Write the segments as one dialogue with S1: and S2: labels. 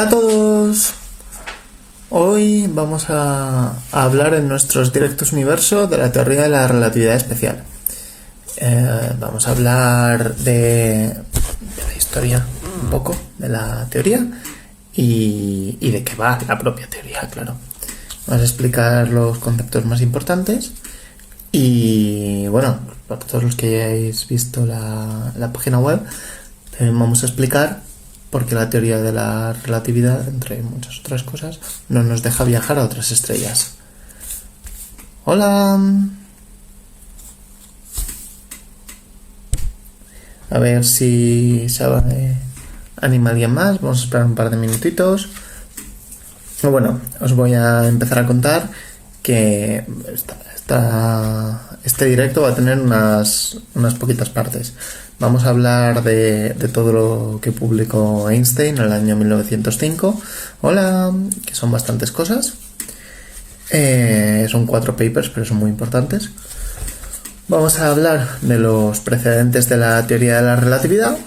S1: Hola a todos. Hoy vamos a hablar en nuestros directos universo de la teoría de la relatividad especial. Vamos a hablar de la historia un poco de la teoría y de qué va la propia teoría, claro. Vamos a explicar los conceptos más importantes y bueno, para todos los que hayáis visto la página web, también vamos a explicar por qué la teoría de la relatividad, entre muchas otras cosas, no nos deja viajar a otras estrellas. Hola. A ver si se anima alguien más. Vamos a esperar un par de minutitos. Bueno, os voy a empezar a contar que este directo va a tener unas poquitas partes. Vamos a hablar de todo lo que publicó Einstein en el año 1905. Hola, que son bastantes cosas. Son 4 papers, pero son muy importantes. Vamos a hablar de los precedentes de la teoría de la relatividad,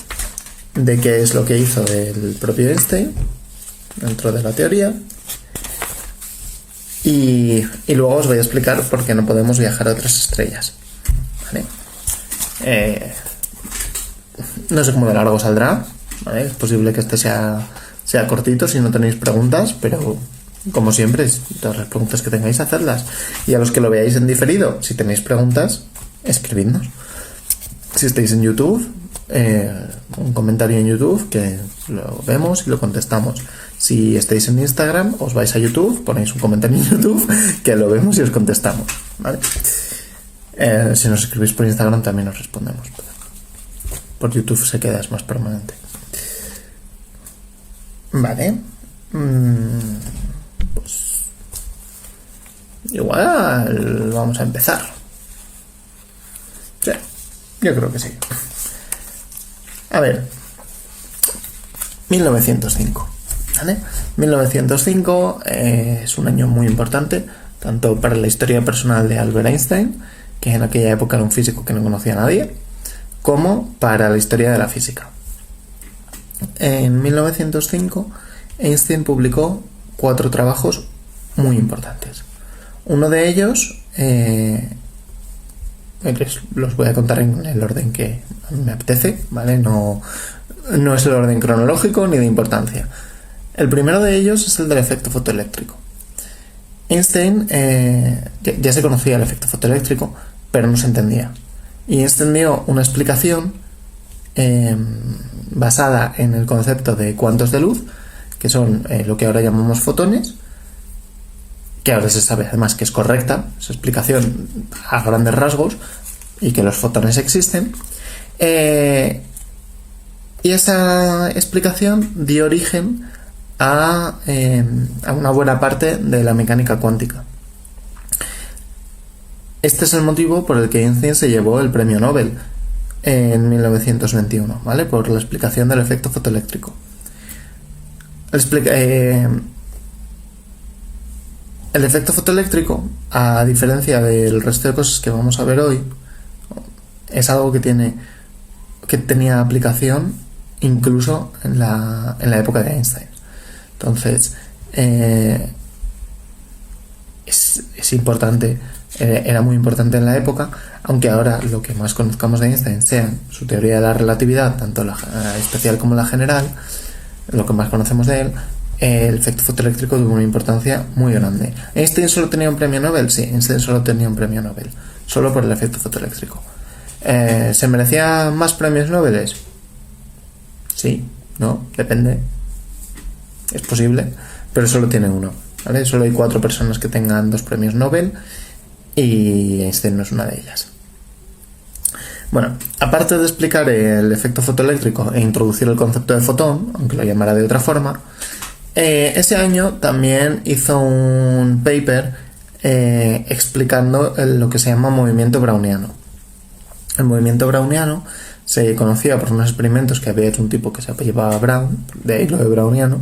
S1: de qué es lo que hizo el propio Einstein dentro de la teoría. Y luego os voy a explicar por qué no podemos viajar a otras estrellas. ¿Vale? No sé cómo de largo saldrá, ¿vale? Es posible que este sea cortito si no tenéis preguntas, pero como siempre, todas las preguntas que tengáis, hacedlas. Y a los que lo veáis en diferido, si tenéis preguntas, escribidnos. Si estáis en YouTube, un comentario en YouTube que lo vemos y lo contestamos. Si estáis en Instagram, os vais a YouTube, ponéis un comentario en YouTube que lo vemos y os contestamos, ¿vale? Si nos escribís por Instagram también os respondemos. Por YouTube se queda, es más permanente. Vale. Pues igual vamos a empezar. Sí, yo creo que sí. A ver. 1905. ¿Vale? 1905 es un año muy importante, tanto para la historia personal de Albert Einstein, que en aquella época era un físico que no conocía a nadie, como para la historia de la física. En 1905, Einstein publicó 4 trabajos muy importantes. Uno de ellos, los voy a contar en el orden que a mí me apetece, ¿vale? No es el orden cronológico ni de importancia. El primero de ellos es el del efecto fotoeléctrico. Einstein ya se conocía el efecto fotoeléctrico, pero no se entendía. Y extendió una explicación basada en el concepto de cuantos de luz, que son lo que ahora llamamos fotones, que ahora se sabe además que es correcta, esa explicación a grandes rasgos, y que los fotones existen. Y esa explicación dio origen a una buena parte de la mecánica cuántica. Este es el motivo por el que Einstein se llevó el premio Nobel en 1921, ¿vale? Por la explicación del efecto fotoeléctrico. El efecto fotoeléctrico, a diferencia del resto de cosas que vamos a ver hoy, es algo que tenía aplicación incluso en la época de Einstein. Entonces, es importante, era muy importante en la época, aunque ahora lo que más conozcamos de Einstein sea su teoría de la relatividad, tanto la especial como la general, lo que más conocemos de él, el efecto fotoeléctrico tuvo una importancia muy grande. ¿Einstein solo tenía un premio Nobel? Sí, Einstein solo tenía un premio Nobel, solo por el efecto fotoeléctrico. ¿Se merecía más premios Nobel? Sí, no, depende. Es posible, pero solo tiene uno, ¿vale? Solo hay 4 personas que tengan 2 premios Nobel y Einstein no es una de ellas. Bueno, aparte de explicar el efecto fotoeléctrico e introducir el concepto de fotón, aunque lo llamara de otra forma, ese año también hizo un paper explicando lo que se llama movimiento browniano. El movimiento browniano se conocía por unos experimentos que había hecho un tipo que se llamaba Brown, de ahí lo de browniano.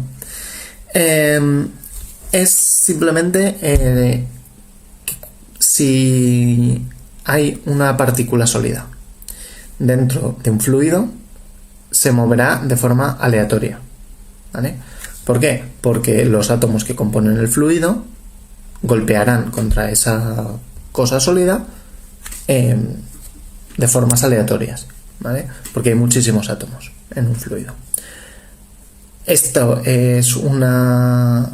S1: Es simplemente que si hay una partícula sólida dentro de un fluido, se moverá de forma aleatoria, ¿vale? ¿Por qué? Porque los átomos que componen el fluido golpearán contra esa cosa sólida de formas aleatorias, ¿vale? Porque hay muchísimos átomos en un fluido. Esto es una...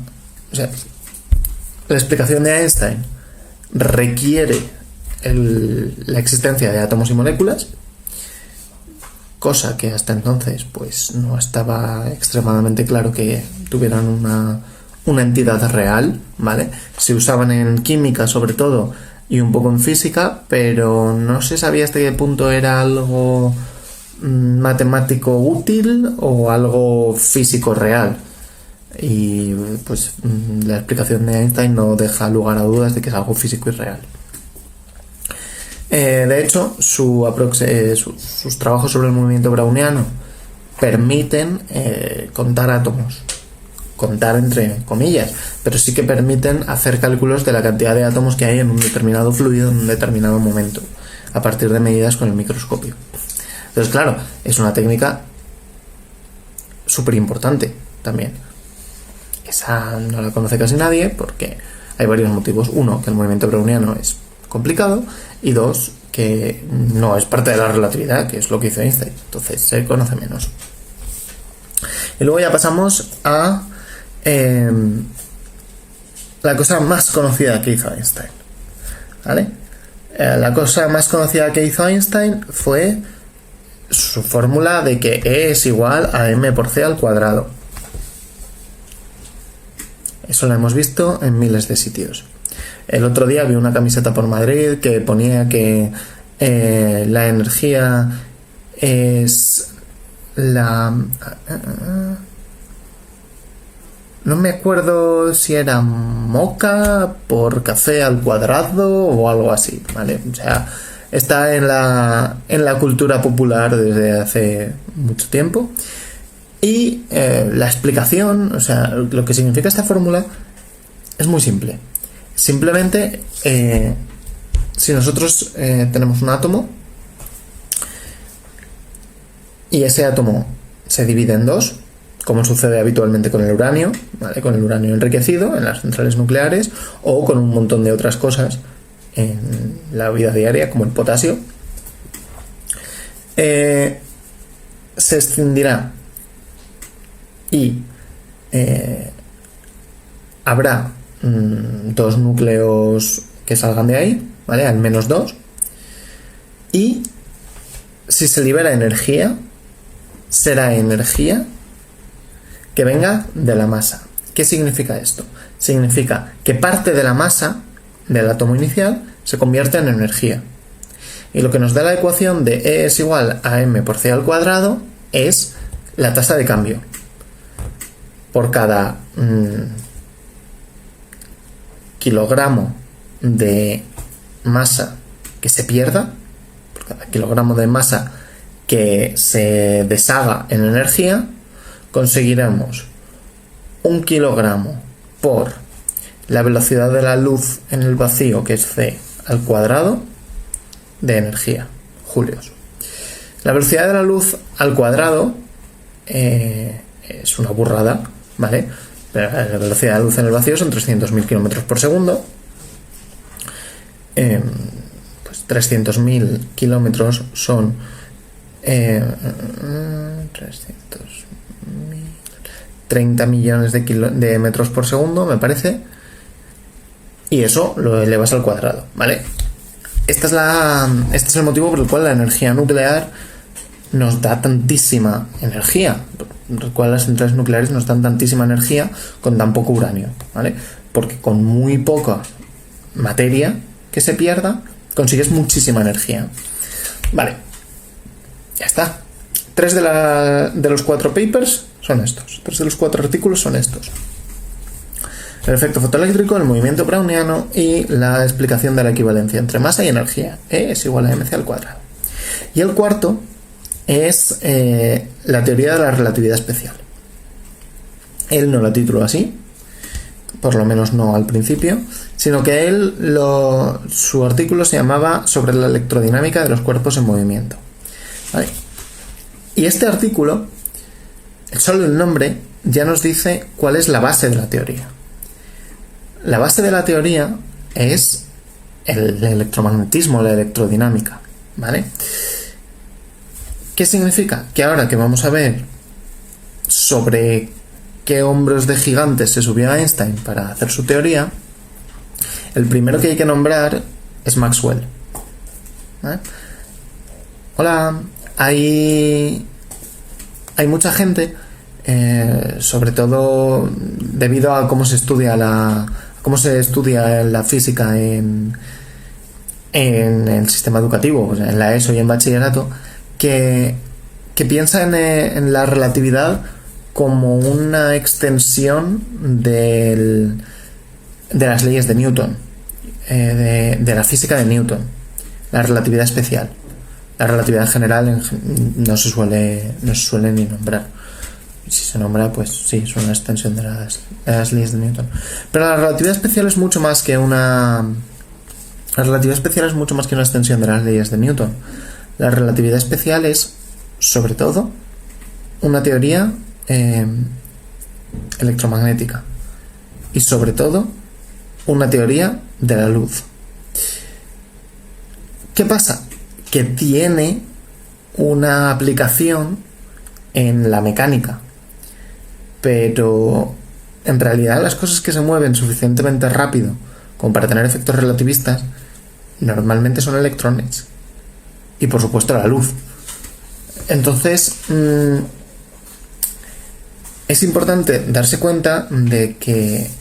S1: O sea, la explicación de Einstein requiere la existencia de átomos y moléculas, cosa que hasta entonces pues no estaba extremadamente claro que tuvieran una entidad real, ¿vale? Se usaban en química sobre todo y un poco en física, pero no se sabía hasta qué punto era algo matemático útil o algo físico real. Y pues la explicación de Einstein no deja lugar a dudas de que es algo físico y real. De hecho, sus trabajos sobre el movimiento browniano permiten contar átomos, contar entre comillas, pero sí que permiten hacer cálculos de la cantidad de átomos que hay en un determinado fluido en un determinado momento, a partir de medidas con el microscopio. Entonces, claro, es una técnica súper importante también. Esa no la conoce casi nadie porque hay varios motivos. Uno, que el movimiento browniano es complicado, y dos, que no es parte de la relatividad, que es lo que hizo Einstein, entonces se conoce menos. Y luego ya pasamos a la cosa más conocida que hizo Einstein, ¿vale? La cosa más conocida que hizo Einstein fue su fórmula de que E es igual a m por c al cuadrado. Eso lo hemos visto en miles de sitios. El otro día vi una camiseta por Madrid que ponía que la energía es la... No me acuerdo si era moca por café al cuadrado o algo así, ¿vale? O sea, está en la cultura popular desde hace mucho tiempo. Y la explicación, o sea, lo que significa esta fórmula es muy simple. Simplemente, si nosotros tenemos un átomo y ese átomo se divide en dos, como sucede habitualmente con el uranio, ¿vale? Con el uranio enriquecido en las centrales nucleares o con un montón de otras cosas en la vida diaria, como el potasio, se escindirá y habrá dos núcleos que salgan de ahí, ¿vale? Al menos dos. Y si se libera energía, será energía que venga de la masa. ¿Qué significa esto? Significa que parte de la masa del átomo inicial se convierte en energía. Y lo que nos da la ecuación de E es igual a m por c al cuadrado es la tasa de cambio. Por cada kilogramo de masa que se pierda, por cada kilogramo de masa que se deshaga en energía, conseguiremos 1 kilogramo por la velocidad de la luz en el vacío, que es c al cuadrado, de energía, julios. La velocidad de la luz al cuadrado es una burrada, ¿vale? Pero la velocidad de la luz en el vacío son 300.000 kilómetros por segundo. Pues 300.000 kilómetros son 30 millones de metros por segundo, me parece. Y eso lo elevas al cuadrado, ¿vale? Este es el motivo por el cual la energía nuclear nos da tantísima energía, por el cual las centrales nucleares nos dan tantísima energía con tan poco uranio, ¿vale? Porque con muy poca materia que se pierda, consigues muchísima energía. Vale, ya está. 3 de los 4 papers son estos. 3 de los 4 artículos son estos. El efecto fotoeléctrico, el movimiento browniano y la explicación de la equivalencia entre masa y energía. E es igual a mc al cuadrado. Y el cuarto es la teoría de la relatividad especial. Él no lo tituló así, por lo menos no al principio, sino que su artículo se llamaba Sobre la electrodinámica de los cuerpos en movimiento. ¿Vale? Y este artículo, solo el nombre, ya nos dice cuál es la base de la teoría. La base de la teoría es el electromagnetismo, la electrodinámica, ¿vale? ¿Qué significa? Que ahora que vamos a ver sobre qué hombros de gigantes se subió a Einstein para hacer su teoría, el primero que hay que nombrar es Maxwell, ¿vale? Hola, hay mucha gente, sobre todo debido a cómo se estudia la física en el sistema educativo, o sea, en la ESO y en bachillerato, que piensa en la relatividad como una extensión de las leyes de Newton, de la física de Newton, la relatividad especial. La relatividad general no se suele ni nombrar. Si se nombra, pues sí, es una extensión de las leyes de Newton. Pero la relatividad especial es mucho más que una extensión de las leyes de Newton. La relatividad especial es, sobre todo, una teoría electromagnética y, sobre todo, una teoría de la luz. ¿Qué pasa? Que tiene una aplicación en la mecánica, pero en realidad las cosas que se mueven suficientemente rápido como para tener efectos relativistas normalmente son electrones y, por supuesto, la luz. Entonces es importante darse cuenta de que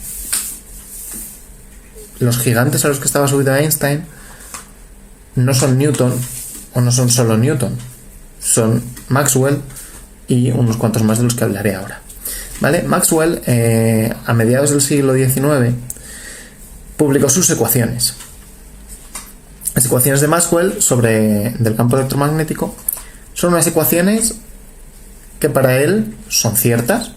S1: los gigantes a los que estaba subido Einstein no son Newton, o no son solo Newton, son Maxwell y unos cuantos más de los que hablaré ahora, ¿vale? Maxwell, a mediados del siglo XIX, publicó sus ecuaciones. Las ecuaciones de Maxwell del campo electromagnético son unas ecuaciones que para él son ciertas,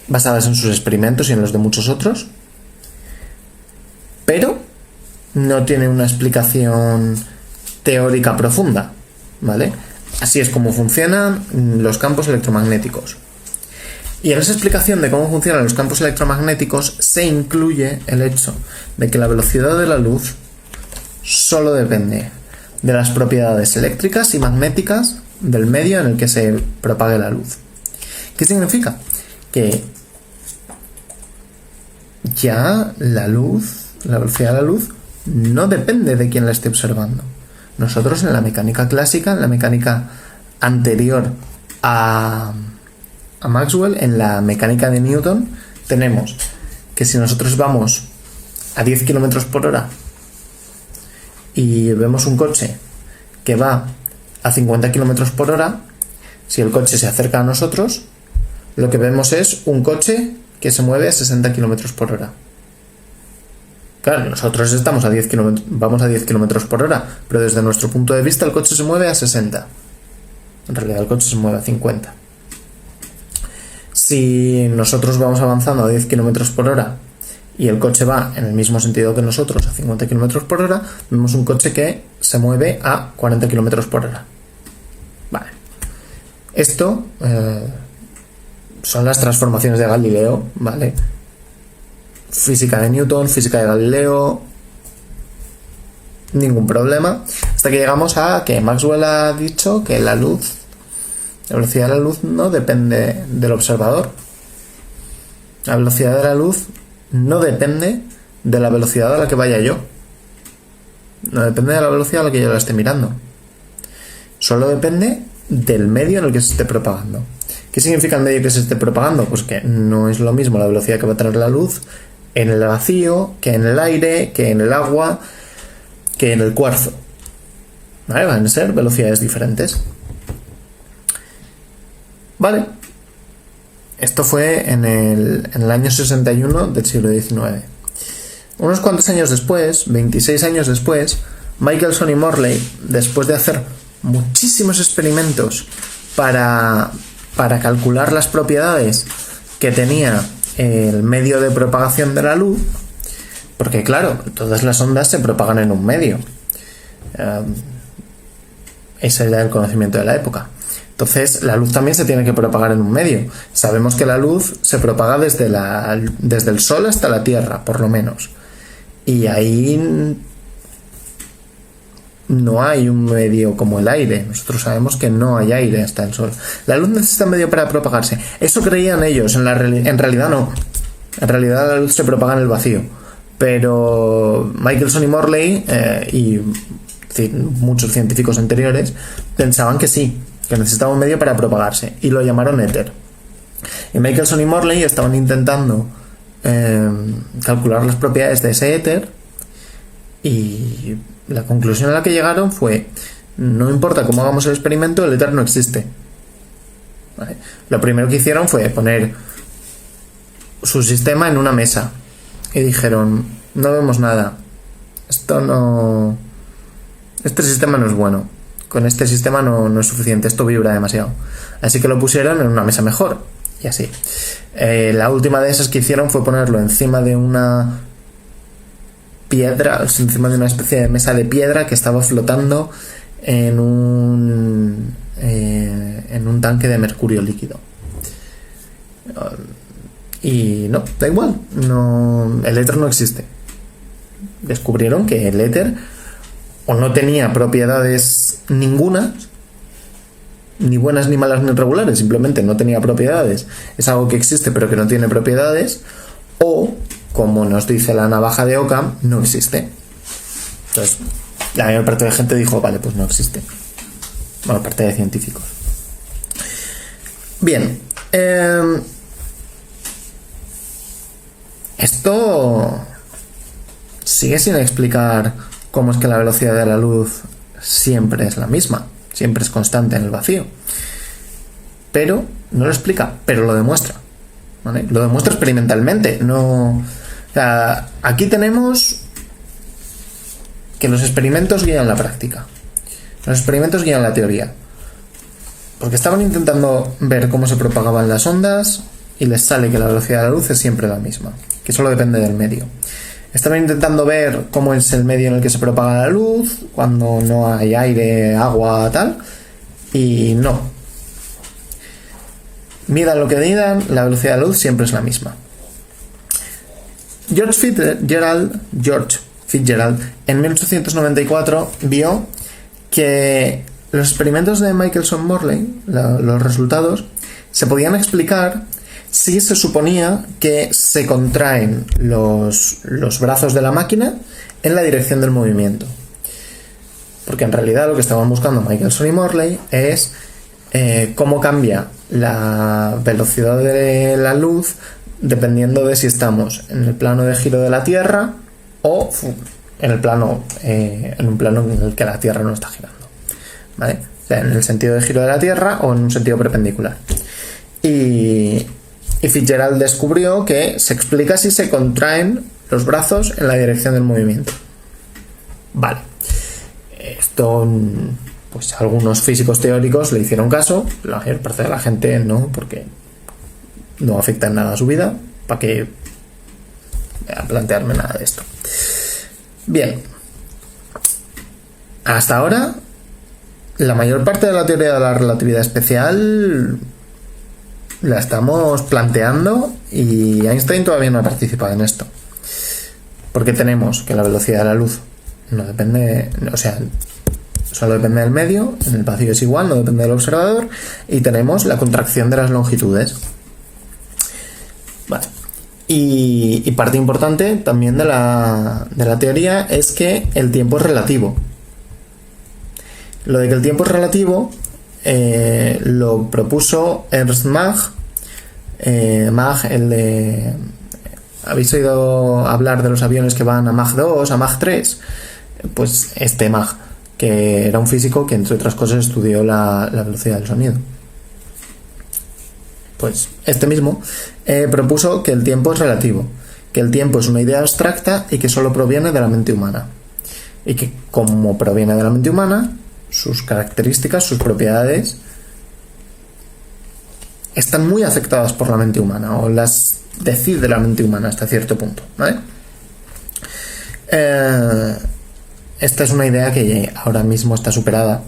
S1: basadas en sus experimentos y en los de muchos otros, pero no tiene una explicación teórica profunda, ¿vale? Así es como funcionan los campos electromagnéticos. Y en esa explicación de cómo funcionan los campos electromagnéticos se incluye el hecho de que la velocidad de la luz solo depende de las propiedades eléctricas y magnéticas del medio en el que se propague la luz. ¿Qué significa? Que ya la velocidad de la luz no depende de quién la esté observando. Nosotros en la mecánica clásica, en la mecánica anterior a Maxwell, en la mecánica de Newton, tenemos que si nosotros vamos a 10 km por hora y vemos un coche que va a 50 km por hora, si el coche se acerca a nosotros, lo que vemos es un coche que se mueve a 60 km por hora. Claro, nosotros vamos a 10 km por hora, pero desde nuestro punto de vista el coche se mueve a 60. En realidad el coche se mueve a 50. Si nosotros vamos avanzando a 10 km por hora y el coche va en el mismo sentido que nosotros, a 50 km por hora, vemos un coche que se mueve a 40 km por hora. Vale. Esto son las transformaciones de Galileo, ¿vale? Física de Newton, física de Galileo, ningún problema, hasta que llegamos a que Maxwell ha dicho que la velocidad de la luz no depende del observador. La velocidad de la luz no depende de la velocidad a la que vaya yo, no depende de la velocidad a la que yo la esté mirando, solo depende del medio en el que se esté propagando. ¿Qué significa el medio que se esté propagando? Pues que no es lo mismo la velocidad que va a tener la luz en el vacío, que en el aire, que en el agua, que en el cuarzo, ¿vale? Van a ser velocidades diferentes. Vale. Esto fue en el año 61 del siglo XIX. Unos cuantos años después, 26 años después, Michelson y Morley, después de hacer muchísimos experimentos para calcular las propiedades que tenía el medio de propagación de la luz, porque claro, todas las ondas se propagan en un medio, ese era el conocimiento de la época. Entonces la luz también se tiene que propagar en un medio. Sabemos que la luz se propaga desde el Sol hasta la Tierra, por lo menos. Y ahí no hay un medio como el aire. Nosotros sabemos que no hay aire hasta el Sol. La luz necesita un medio para propagarse. Eso creían ellos. En realidad no. En realidad la luz se propaga en el vacío. Pero Michelson y Morley y muchos científicos anteriores pensaban que sí, que necesitaba un medio para propagarse, y lo llamaron éter. Y Michelson y Morley estaban intentando calcular las propiedades de ese éter, y la conclusión a la que llegaron fue: no importa cómo hagamos el experimento, el éter no existe. ¿Vale? Lo primero que hicieron fue poner su sistema en una mesa y dijeron: no vemos nada, este sistema no es bueno, con este sistema no es suficiente, esto vibra demasiado. Así que lo pusieron en una mesa mejor, y así. La última de esas que hicieron fue ponerlo encima de una piedra, encima de una especie de mesa de piedra que estaba flotando en un tanque de mercurio líquido. Y no, da igual, el éter no existe. Descubrieron que el éter o no tenía propiedades ninguna, ni buenas ni malas ni regulares, simplemente no tenía propiedades. Es algo que existe pero que no tiene propiedades, o, como nos dice la navaja de Occam, no existe. Entonces, la mayor parte de gente dijo: vale, pues no existe. Bueno, parte de científicos. Bien, esto sigue sin explicar cómo es que la velocidad de la luz siempre es la misma, siempre es constante en el vacío. Pero no lo explica, pero lo demuestra, ¿vale? Lo demuestra experimentalmente. Aquí tenemos que los experimentos guían la práctica. Los experimentos guían la teoría. Porque estaban intentando ver cómo se propagaban las ondas y les sale que la velocidad de la luz es siempre la misma, que solo depende del medio. Estaban intentando ver cómo es el medio en el que se propaga la luz, cuando no hay aire, agua, tal, y no. Midan lo que midan, la velocidad de la luz siempre es la misma. George Fitzgerald en 1894 vio que los experimentos de Michelson-Morley, los resultados, se podían explicar si se suponía que se contraen los brazos de la máquina en la dirección del movimiento. Porque en realidad lo que estaban buscando Michelson y Morley es cómo cambia la velocidad de la luz dependiendo de si estamos en el plano de giro de la Tierra o en un plano en el que la Tierra no está girando, ¿vale? O sea, en el sentido de giro de la Tierra o en un sentido perpendicular. Y Fitzgerald descubrió que se explica si se contraen los brazos en la dirección del movimiento. Vale. Esto, pues algunos físicos teóricos le hicieron caso, la mayor parte de la gente no, porque no afecta en nada a su vida. ¿Para qué plantearme nada de esto? Bien. Hasta ahora, la mayor parte de la teoría de la relatividad especial la estamos planteando y Einstein todavía no ha participado en esto. Porque tenemos que la velocidad de la luz no depende, o sea, solo depende del medio, en el vacío es igual, no depende del observador, y tenemos la contracción de las longitudes. Vale. Y parte importante también de la teoría es que el tiempo es relativo. Lo de que el tiempo es relativo lo propuso Ernst Mach. Mach, el de... ¿Habéis oído hablar de los aviones que van a Mach 2, a Mach 3? Pues este Mach, que era un físico que entre otras cosas estudió la velocidad del sonido. Pues este mismo propuso que el tiempo es relativo, que el tiempo es una idea abstracta y que solo proviene de la mente humana. Y que como proviene de la mente humana, sus características, sus propiedades están muy afectadas por la mente humana, o las decide la mente humana hasta cierto punto, ¿vale? Esta es una idea que ahora mismo está superada,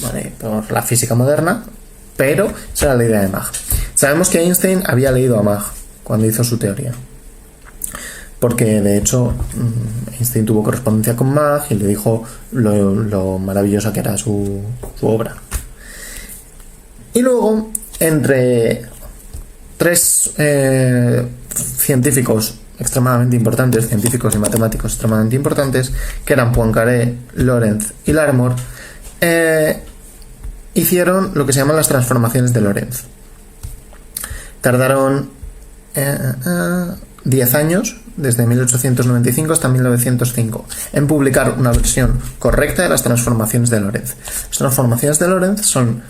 S1: ¿vale?, por la física moderna, pero esa era la idea de Mach. Sabemos que Einstein había leído a Mach cuando hizo su teoría, porque de hecho Einstein tuvo correspondencia con Mach y le dijo lo maravillosa que era su obra. Y luego, entre tres científicos extremadamente importantes, científicos y matemáticos extremadamente importantes, que eran Poincaré, Lorentz y Larmor, hicieron lo que se llaman las transformaciones de Lorentz. Tardaron 10 años, desde 1895 hasta 1905, en publicar una versión correcta de las transformaciones de Lorentz. Las transformaciones de Lorentz son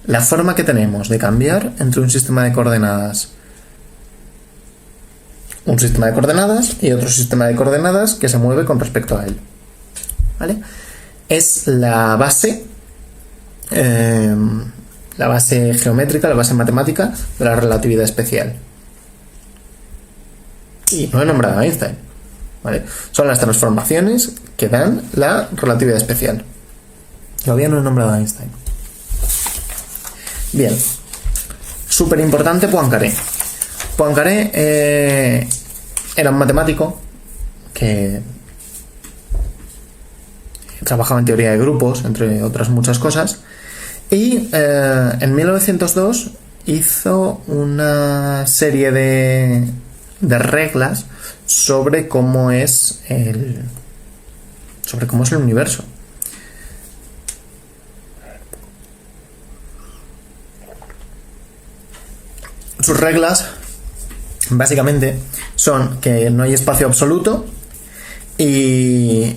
S1: la forma que tenemos de cambiar entre un sistema de coordenadas y otro sistema de coordenadas que se mueve con respecto a él. ¿Vale? Es la base geométrica, la base matemática de la relatividad especial. Y no he nombrado a Einstein, ¿vale? Son las transformaciones que dan la relatividad especial. Todavía no he nombrado a Einstein. Bien, súper importante Poincaré. Poincaré era un matemático que trabajaba en teoría de grupos, entre otras muchas cosas, y en 1902 hizo una serie de reglas sobre cómo es el universo. Sus reglas básicamente son que no hay espacio absoluto y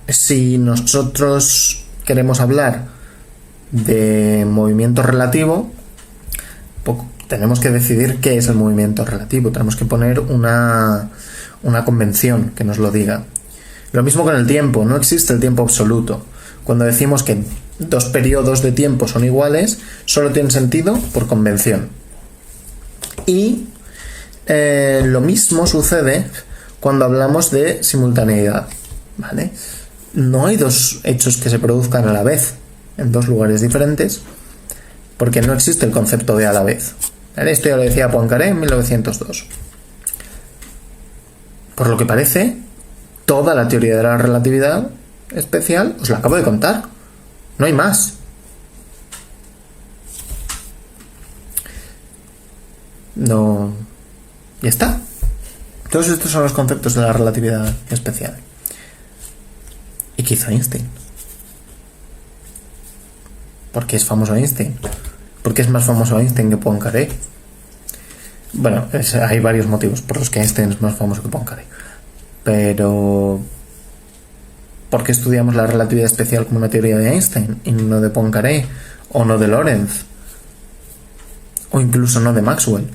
S1: si nosotros queremos hablar de movimiento relativo, tenemos que decidir qué es el movimiento relativo, tenemos que poner una convención que nos lo diga. Lo mismo con el tiempo, no existe el tiempo absoluto. Cuando decimos que dos periodos de tiempo son iguales, solo tiene sentido por convención. Y lo mismo sucede cuando hablamos de simultaneidad, ¿vale? No hay dos hechos que se produzcan a la vez en dos lugares diferentes, porque no existe el concepto de a la vez. ¿Vale? Esto ya lo decía Poincaré en 1902. Por lo que parece, toda la teoría de la relatividad especial os la acabo de contar. No hay más. No. Ya está. Todos estos son los conceptos de la relatividad especial. ¿Y qué hizo Einstein? ¿Por qué es famoso Einstein? ¿Por qué es más famoso Einstein que Poincaré? Bueno, hay varios motivos por los que Einstein es más famoso que Poincaré. Pero ¿por qué estudiamos la relatividad especial como una teoría de Einstein y no de Poincaré o no de Lorentz o incluso no de Maxwell?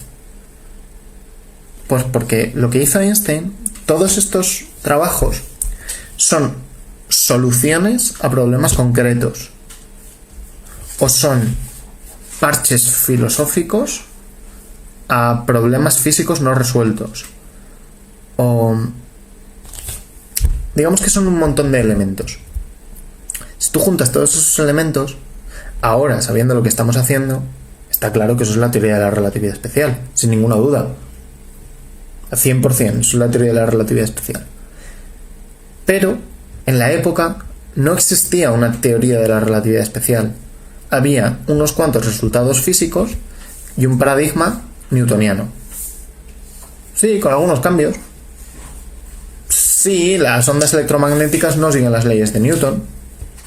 S1: Pues porque lo que hizo Einstein, todos estos trabajos son soluciones a problemas concretos o son parches filosóficos a problemas físicos no resueltos, o digamos que son un montón de elementos. Si tú juntas todos esos elementos, ahora sabiendo lo que estamos haciendo, está claro que eso es la teoría de la relatividad especial, sin ninguna duda, al 100%, eso es la teoría de la relatividad especial. Pero en la época no existía una teoría de la relatividad especial. Había unos cuantos resultados físicos y un paradigma newtoniano. Sí, con algunos cambios. Sí, las ondas electromagnéticas no siguen las leyes de Newton.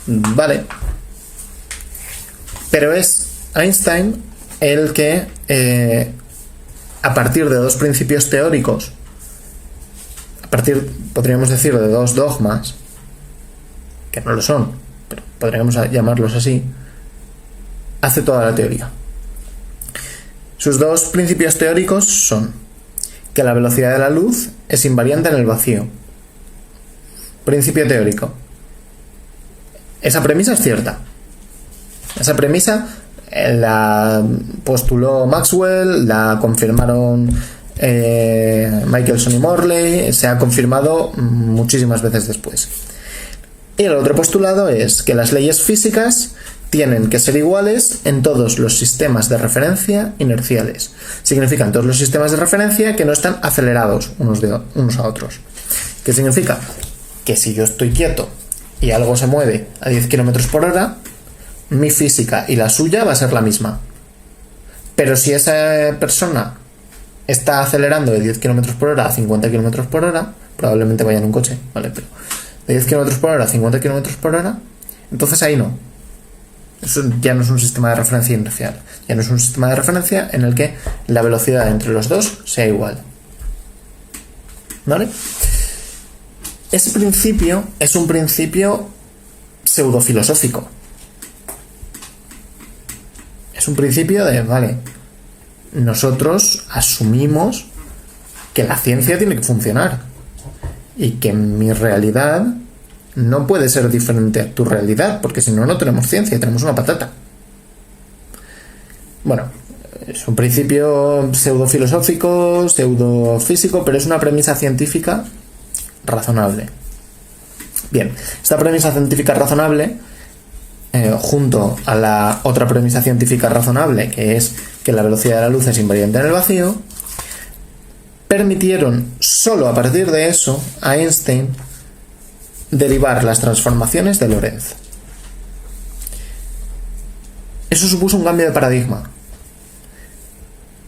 S1: Vale. Pero es Einstein el que, a partir de dos principios teóricos, podríamos decir, de dos dogmas, que no lo son, pero podríamos llamarlos así, hace toda la teoría. Sus dos principios teóricos son que la velocidad de la luz es invariante en el vacío. Principio teórico. Esa premisa es cierta. Esa premisa la postuló Maxwell, la confirmaron Michelson y Morley, se ha confirmado muchísimas veces después. Y el otro postulado es que las leyes físicas tienen que ser iguales en todos los sistemas de referencia inerciales. Significa en todos los sistemas de referencia que no están acelerados unos a otros. ¿Qué significa? Que si yo estoy quieto y algo se mueve a 10 km por hora, mi física y la suya va a ser la misma. Pero si esa persona está acelerando de 10 km por hora a 50 km por hora, probablemente vaya en un coche, ¿vale? Pero de 10 km por hora a 50 km por hora, entonces ahí no. Eso ya no es un sistema de referencia inercial. Ya no es un sistema de referencia en el que la velocidad entre los dos sea igual. ¿Vale? Ese principio es un principio pseudofilosófico. Es un principio de, vale, nosotros asumimos que la ciencia tiene que funcionar y que mi realidad no puede ser diferente a tu realidad, porque si no, no tenemos ciencia, tenemos una patata. Bueno, es un principio pseudofilosófico, pseudofísico, pero es una premisa científica razonable. Bien, esta premisa científica razonable, junto a la otra premisa científica razonable, que es que la velocidad de la luz es invariante en el vacío, permitieron solo a partir de eso a Einstein derivar las transformaciones de Lorentz. Eso supuso un cambio de paradigma.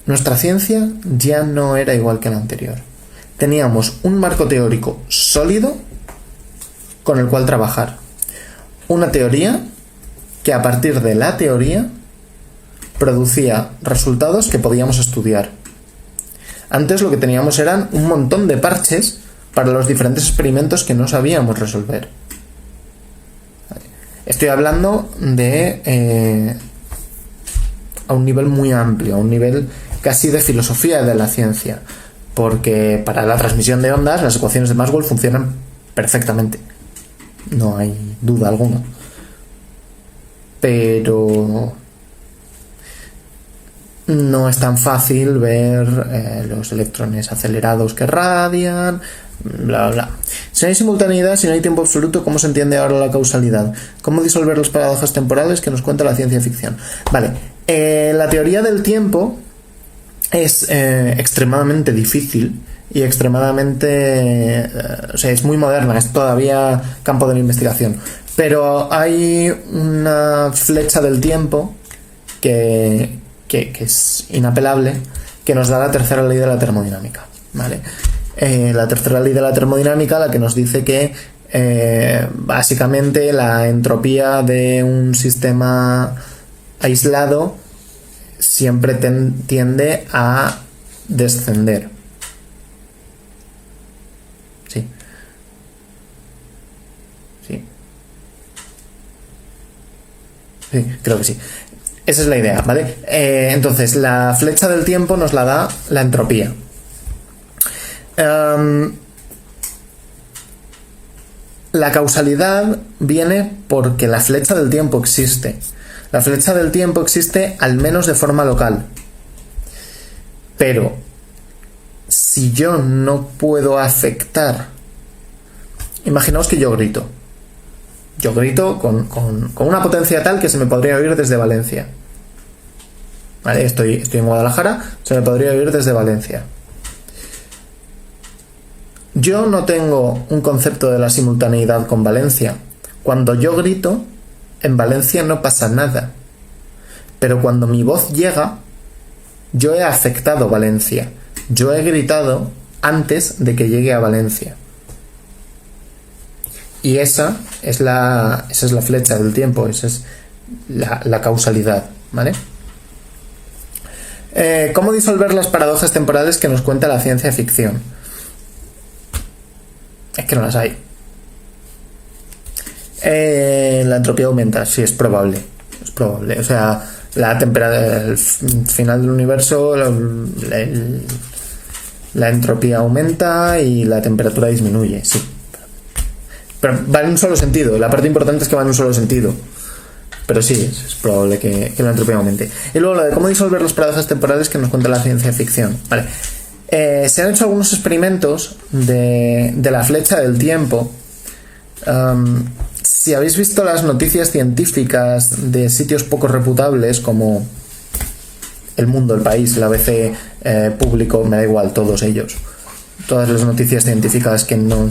S1: Nuestra ciencia ya no era igual que la anterior. Teníamos un marco teórico sólido con el cual trabajar. Una teoría que a partir de la teoría producía resultados que podíamos estudiar. Antes lo que teníamos eran un montón de parches para los diferentes experimentos que no sabíamos resolver. Estoy hablando de a un nivel muy amplio, a un nivel casi de filosofía de la ciencia, porque para la transmisión de ondas las ecuaciones de Maxwell funcionan perfectamente, no hay duda alguna, pero no es tan fácil ver los electrones acelerados que radian, bla bla. Si no hay simultaneidad, si no hay tiempo absoluto, ¿cómo se entiende ahora la causalidad? ¿Cómo disolver las paradojas temporales que nos cuenta la ciencia ficción? Vale, la teoría del tiempo es extremadamente difícil y extremadamente... o sea, es muy moderna, es todavía campo de la investigación. Pero hay una flecha del tiempo que es inapelable, que nos da la tercera ley de la termodinámica, ¿vale? La tercera ley de la termodinámica, la que nos dice que básicamente la entropía de un sistema aislado siempre tiende a descender. Sí. Sí. Sí, creo que sí. Esa es la idea, ¿vale? Entonces, la flecha del tiempo nos la da la entropía. La causalidad viene porque la flecha del tiempo existe. La flecha del tiempo existe al menos de forma local. Pero si yo no puedo afectar... Imaginaos que yo grito. Yo grito con una potencia tal que se me podría oír desde Valencia. ¿Vale? Estoy en Guadalajara, se me podría oír desde Valencia. Yo no tengo un concepto de la simultaneidad con Valencia. Cuando yo grito, en Valencia no pasa nada. Pero cuando mi voz llega, yo he afectado Valencia. Yo he gritado antes de que llegue a Valencia. Y esa es la flecha del tiempo, esa es la causalidad, ¿vale? ¿Cómo disolver las paradojas temporales que nos cuenta la ciencia ficción? Es que no las hay. La entropía aumenta, sí, es probable. Es probable. O sea, la temperatura, el final del universo, la entropía aumenta y la temperatura disminuye, sí. Pero va en un solo sentido. La parte importante es que va en un solo sentido. Pero sí, es probable que la entropía aumente. Y luego lo de cómo disolver las paradojas temporales que nos cuenta la ciencia ficción. Vale. Se han hecho algunos experimentos de la flecha del tiempo si habéis visto las noticias científicas de sitios poco reputables como El Mundo, El País, la ABC, Público, me da igual, todos ellos, todas las noticias científicas que no...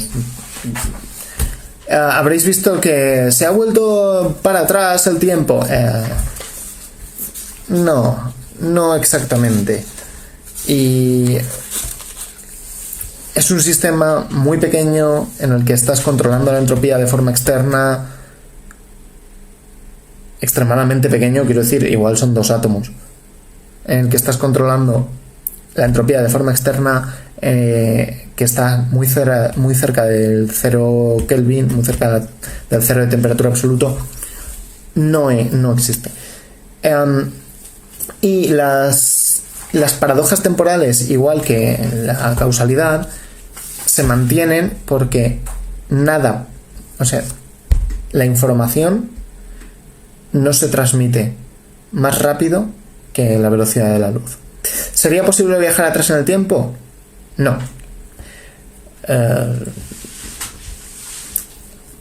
S1: habréis visto que se ha vuelto para atrás el tiempo. No exactamente. Y es un sistema muy pequeño en el que estás controlando la entropía de forma externa, extremadamente pequeño, quiero decir, igual son 2 átomos, en el que estás controlando la entropía de forma externa, que está muy cerca del 0 Kelvin, muy cerca del 0 de temperatura absoluto, no existe. Y las paradojas temporales, igual que la causalidad, se mantienen porque nada, o sea, la información no se transmite más rápido que la velocidad de la luz. ¿Sería posible viajar atrás en el tiempo? No.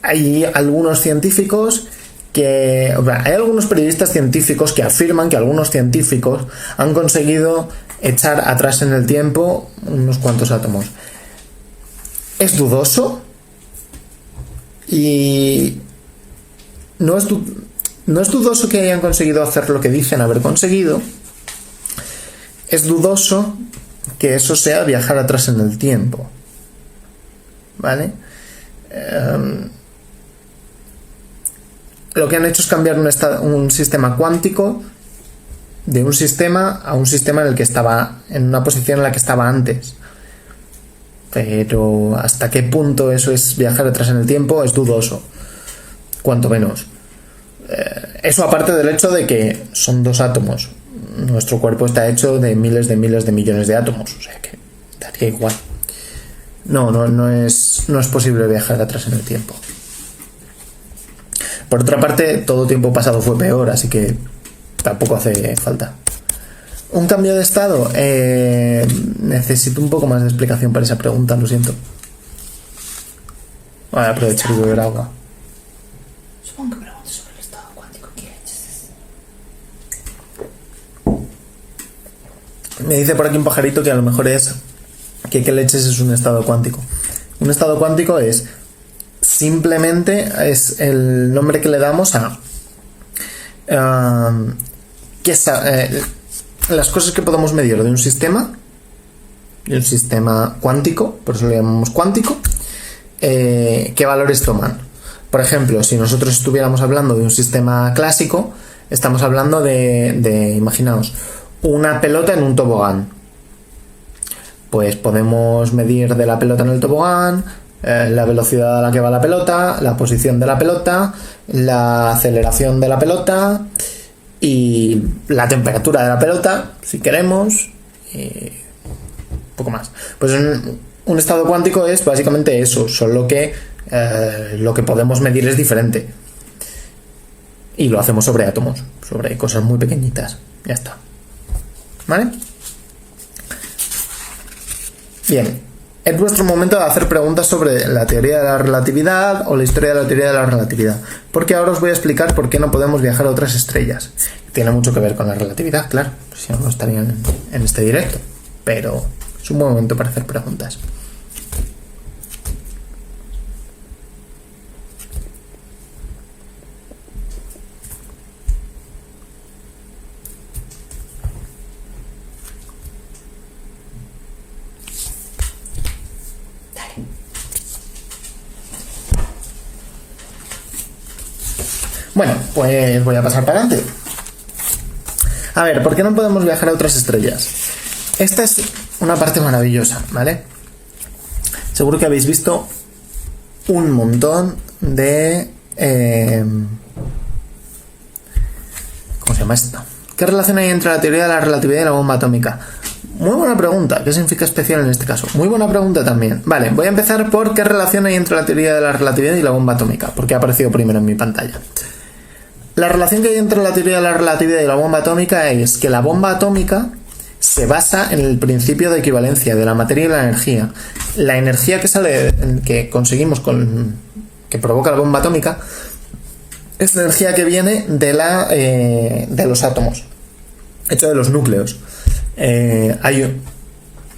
S1: Hay algunos científicos hay algunos periodistas científicos que afirman que algunos científicos han conseguido echar atrás en el tiempo unos cuantos átomos. Es dudoso y no es dudoso que hayan conseguido hacer lo que dicen haber conseguido. Es dudoso que eso sea viajar atrás en el tiempo, ¿vale? Lo que han hecho es cambiar un sistema cuántico de un sistema a un sistema en el que estaba en una posición en la que estaba antes. Pero hasta qué punto eso es viajar atrás en el tiempo es dudoso, cuanto menos. Eso aparte del hecho de que son 2 átomos. Nuestro cuerpo está hecho de miles de millones de átomos, o sea que daría igual. No es posible viajar atrás en el tiempo. Por otra parte, todo tiempo pasado fue peor, así que tampoco hace falta. ¿Un cambio de estado? Necesito un poco más de explicación para esa pregunta, lo siento. Voy a aprovechar y beber agua.
S2: Supongo que preguntes sobre el estado cuántico. ¿Qué leches?
S1: Me dice por aquí un pajarito que a lo mejor es que qué leches es un estado cuántico. Un estado cuántico simplemente es el nombre que le damos a las cosas que podemos medir de un sistema cuántico, por eso le llamamos cuántico, qué valores toman. Por ejemplo, si nosotros estuviéramos hablando de un sistema clásico, estamos hablando de imaginaos, una pelota en un tobogán. Pues podemos medir de la pelota en el tobogán, la velocidad a la que va la pelota, la posición de la pelota, la aceleración de la pelota y la temperatura de la pelota, si queremos, y poco más. Pues un estado cuántico es básicamente eso, solo que lo que podemos medir es diferente. Y lo hacemos sobre átomos, sobre cosas muy pequeñitas. Ya está. ¿Vale? Bien. Es vuestro momento de hacer preguntas sobre la teoría de la relatividad o la historia de la teoría de la relatividad, porque ahora os voy a explicar por qué no podemos viajar a otras estrellas. Tiene mucho que ver con la relatividad, claro, si no estarían en este directo, pero es un buen momento para hacer preguntas. Bueno, pues voy a pasar para adelante. A ver, ¿por qué no podemos viajar a otras estrellas? Esta es una parte maravillosa, ¿vale? Seguro que habéis visto un montón de... ¿cómo se llama esto? ¿Qué relación hay entre la teoría de la relatividad y la bomba atómica? Muy buena pregunta. ¿Qué significa especial en este caso? Muy buena pregunta también. Vale, voy a empezar por qué relación hay entre la teoría de la relatividad y la bomba atómica, porque ha aparecido primero en mi pantalla. La relación que hay entre la teoría de la relatividad y la bomba atómica es que la bomba atómica se basa en el principio de equivalencia de la materia y la energía. La energía que sale, que conseguimos que provoca la bomba atómica, es energía que viene de los átomos, hecho de los núcleos. Hay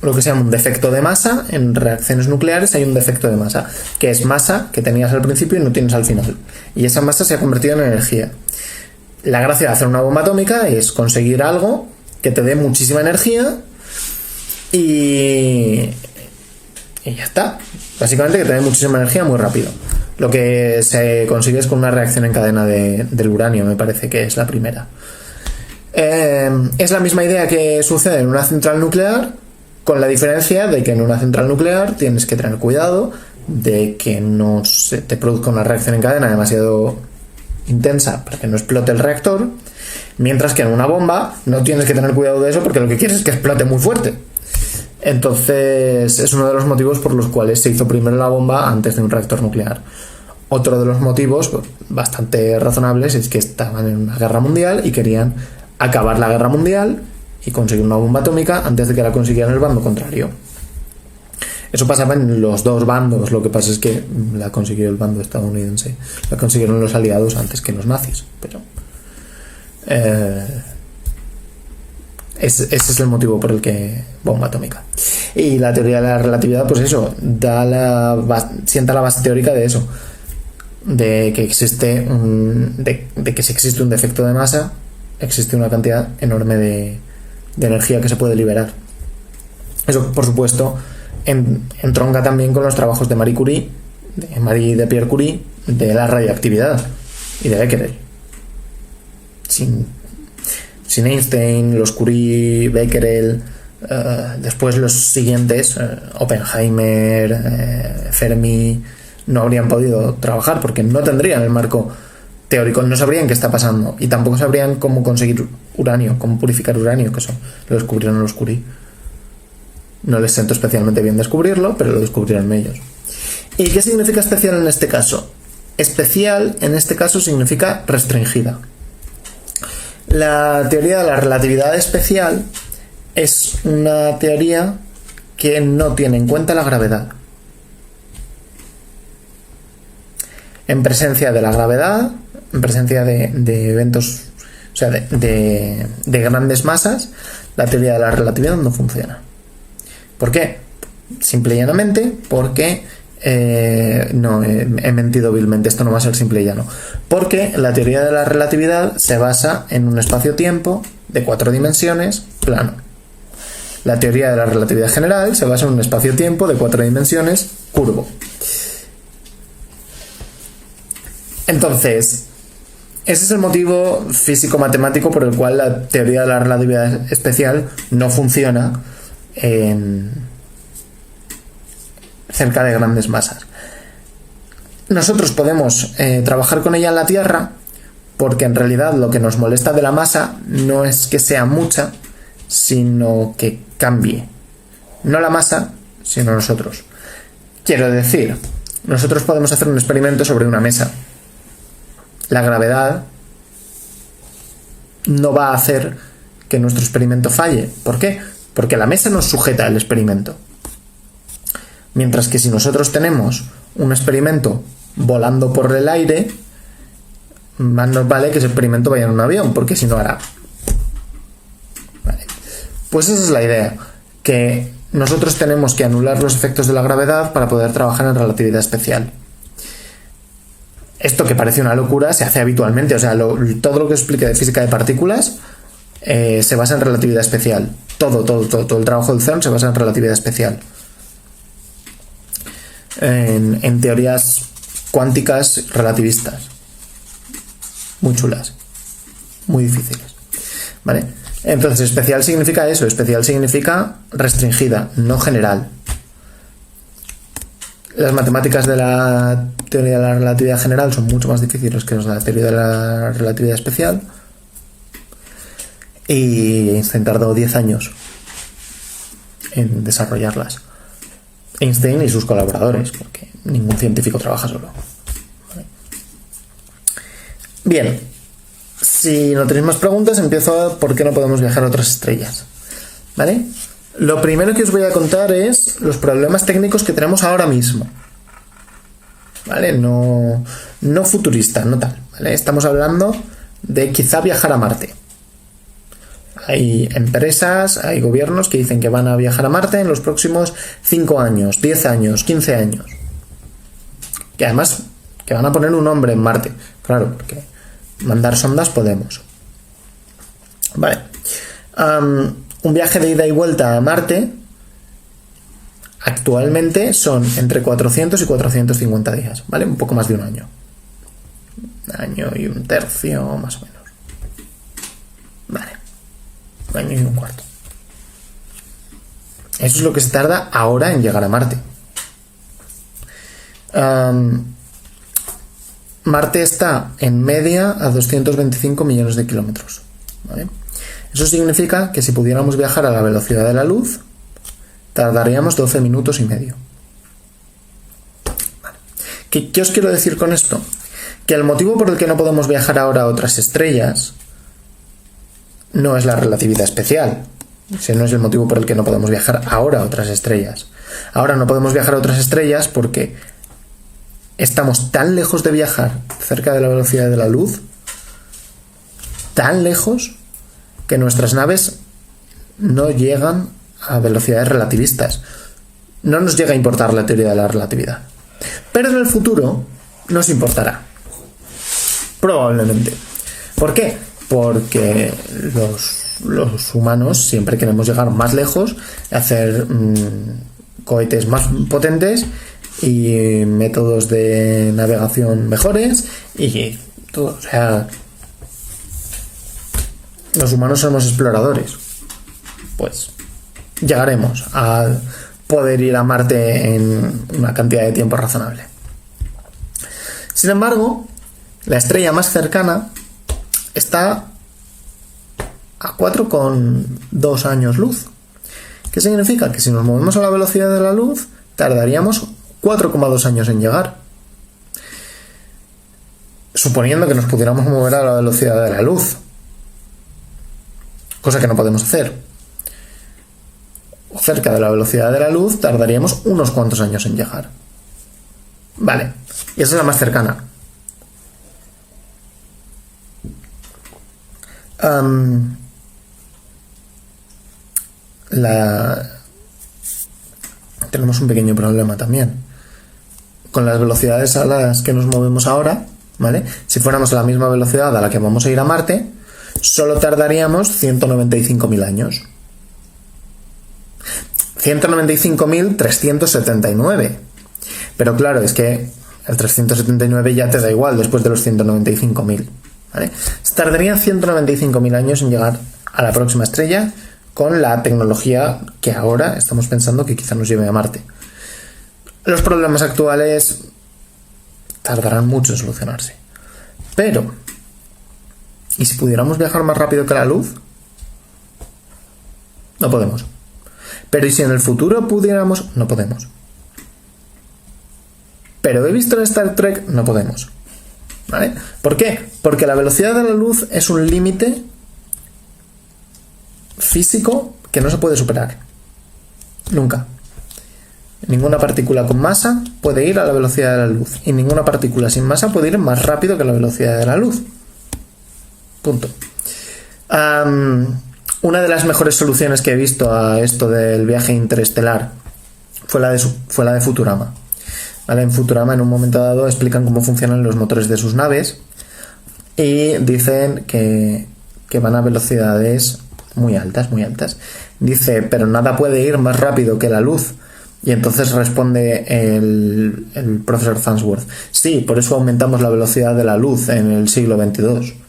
S1: lo que se llama un defecto de masa. En reacciones nucleares hay un defecto de masa, que es masa que tenías al principio y no tienes al final, y esa masa se ha convertido en energía. La gracia de hacer una bomba atómica es conseguir algo que te dé muchísima energía y ya está. Básicamente que te dé muchísima energía muy rápido. Lo que se consigue es con una reacción en cadena del uranio, me parece que es la primera. Es la misma idea que sucede en una central nuclear, con la diferencia de que en una central nuclear tienes que tener cuidado de que no se te produzca una reacción en cadena demasiado intensa para que no explote el reactor, mientras que en una bomba no tienes que tener cuidado de eso, porque lo que quieres es que explote muy fuerte. Entonces es uno de los motivos por los cuales se hizo primero la bomba antes de un reactor nuclear. Otro de los motivos bastante razonables es que estaban en una guerra mundial y querían acabar la guerra mundial y conseguir una bomba atómica antes de que la consiguieran el bando contrario. Eso pasaba en los dos bandos, lo que pasa es que la consiguió el bando estadounidense, la consiguieron los aliados antes que los nazis, pero ese es el motivo por el que bomba atómica. Y la teoría de la relatividad, pues eso, sienta la base teórica de eso, de que existe de que si existe un defecto de masa, existe una cantidad enorme de energía que se puede liberar. Eso, por supuesto, entronca también con los trabajos de Marie Curie, de Pierre Curie, de la radioactividad y de Becquerel. Sin Einstein, los Curie, Becquerel, después los siguientes, Oppenheimer, Fermi, no habrían podido trabajar porque no tendrían el marco teórico, no sabrían qué está pasando y tampoco sabrían cómo conseguir uranio, cómo purificar uranio, que eso lo descubrieron los Curie. No les sentó especialmente bien descubrirlo, pero lo descubrieron ellos. ¿Y qué significa especial en este caso? Especial en este caso significa restringida. La teoría de la relatividad especial es una teoría que no tiene en cuenta la gravedad. En presencia de la gravedad, en presencia de eventos, o sea, de grandes masas, la teoría de la relatividad no funciona. ¿Por qué? Simple y llanamente porque no, he mentido vilmente, esto no va a ser simple y llano. Porque la teoría de la relatividad se basa en un espacio-tiempo de 4 dimensiones plano. La teoría de la relatividad general se basa en un espacio-tiempo de 4 dimensiones curvo. Entonces, ese es el motivo físico-matemático por el cual la teoría de la relatividad especial no funciona cerca de grandes masas. Nosotros podemos trabajar con ella en la Tierra porque en realidad lo que nos molesta de la masa no es que sea mucha, sino que cambie. No la masa, sino nosotros. Quiero decir, nosotros podemos hacer un experimento sobre una mesa. La gravedad no va a hacer que nuestro experimento falle. ¿Por qué? Porque la mesa nos sujeta al experimento. Mientras que si nosotros tenemos un experimento volando por el aire, más nos vale que ese experimento vaya en un avión, porque si no hará. Vale. Pues esa es la idea, que nosotros tenemos que anular los efectos de la gravedad para poder trabajar en relatividad especial. Esto que parece una locura se hace habitualmente, o sea, todo lo que explique de física de partículas se basa en relatividad especial. Todo el trabajo del CERN se basa en relatividad especial. En teorías cuánticas relativistas. Muy chulas. Muy difíciles. ¿Vale? Entonces, especial significa eso. Especial significa restringida, no general. Las matemáticas de la teoría de la relatividad general son mucho más difíciles que la teoría de la relatividad especial. Y Einstein tardó 10 años en desarrollarlas. Einstein y sus colaboradores, porque ningún científico trabaja solo. ¿Vale? Bien, si no tenéis más preguntas, empiezo a por qué no podemos viajar a otras estrellas. ¿Vale? Lo primero que os voy a contar es los problemas técnicos que tenemos ahora mismo. ¿vale? No, no futurista, no tal, ¿vale? Estamos hablando de quizá viajar a Marte. Hay empresas, hay gobiernos que dicen que van a viajar a Marte en los próximos 5 años, 10 años, 15 años. Que además que van a poner un hombre en Marte. Claro, porque mandar sondas podemos. Vale. Un viaje de ida y vuelta a Marte actualmente son entre 400 y 450 días, ¿vale? Un poco más de un año. Un año y un tercio, más o menos. Vale. Un año y un cuarto. Eso es lo que se tarda ahora en llegar a Marte. Marte está en media a 225 millones de kilómetros, ¿vale? Eso significa que si pudiéramos viajar a la velocidad de la luz, tardaríamos 12 minutos y medio. Vale. ¿Qué os quiero decir con esto? Que el motivo por el que no podemos viajar ahora a otras estrellas no es la relatividad especial. Ese no es el motivo por el que no podemos viajar ahora a otras estrellas. Ahora no podemos viajar a otras estrellas porque estamos tan lejos de viajar cerca de la velocidad de la luz, tan lejos, que nuestras naves no llegan a velocidades relativistas. No nos llega a importar la teoría de la relatividad. Pero en el futuro nos importará. Probablemente. ¿Por qué? Porque los humanos siempre queremos llegar más lejos, hacer cohetes más potentes y métodos de navegación mejores y todo. O sea, los humanos somos exploradores. Pues llegaremos a poder ir a Marte en una cantidad de tiempo razonable. Sin embargo, la estrella más cercana está a 4,2 años luz. ¿Qué significa? Que si nos movemos a la velocidad de la luz, tardaríamos 4,2 años en llegar. Suponiendo que nos pudiéramos mover a la velocidad de la luz. Cosa que no podemos hacer. Cerca de la velocidad de la luz tardaríamos unos cuantos años en llegar. Vale, y esa es la más cercana. Tenemos un pequeño problema también. Con las velocidades a las que nos movemos ahora, ¿vale? Si fuéramos a la misma velocidad a la que vamos a ir a Marte, solo tardaríamos 195.000 años. 195.379. Pero claro, es que el 379 ya te da igual después de los 195.000, ¿vale? Tardarían 195.000 años en llegar a la próxima estrella con la tecnología que ahora estamos pensando que quizá nos lleve a Marte. Los problemas actuales tardarán mucho en solucionarse. Pero, ¿y si pudiéramos viajar más rápido que la luz? No podemos. Pero ¿y si en el futuro pudiéramos? No podemos. Pero he visto en Star Trek, no podemos. ¿Vale? ¿Por qué? Porque la velocidad de la luz es un límite físico que no se puede superar. Nunca. Ninguna partícula con masa puede ir a la velocidad de la luz. Y ninguna partícula sin masa puede ir más rápido que la velocidad de la luz. Punto. Una de las mejores soluciones que he visto a esto del viaje interestelar fue la de Futurama. ¿Vale? En Futurama, en un momento dado, explican cómo funcionan los motores de sus naves y dicen que van a velocidades muy altas, muy altas. Dice, pero nada puede ir más rápido que la luz. Y entonces responde el profesor Farnsworth, sí, por eso aumentamos la velocidad de la luz en el siglo XXII.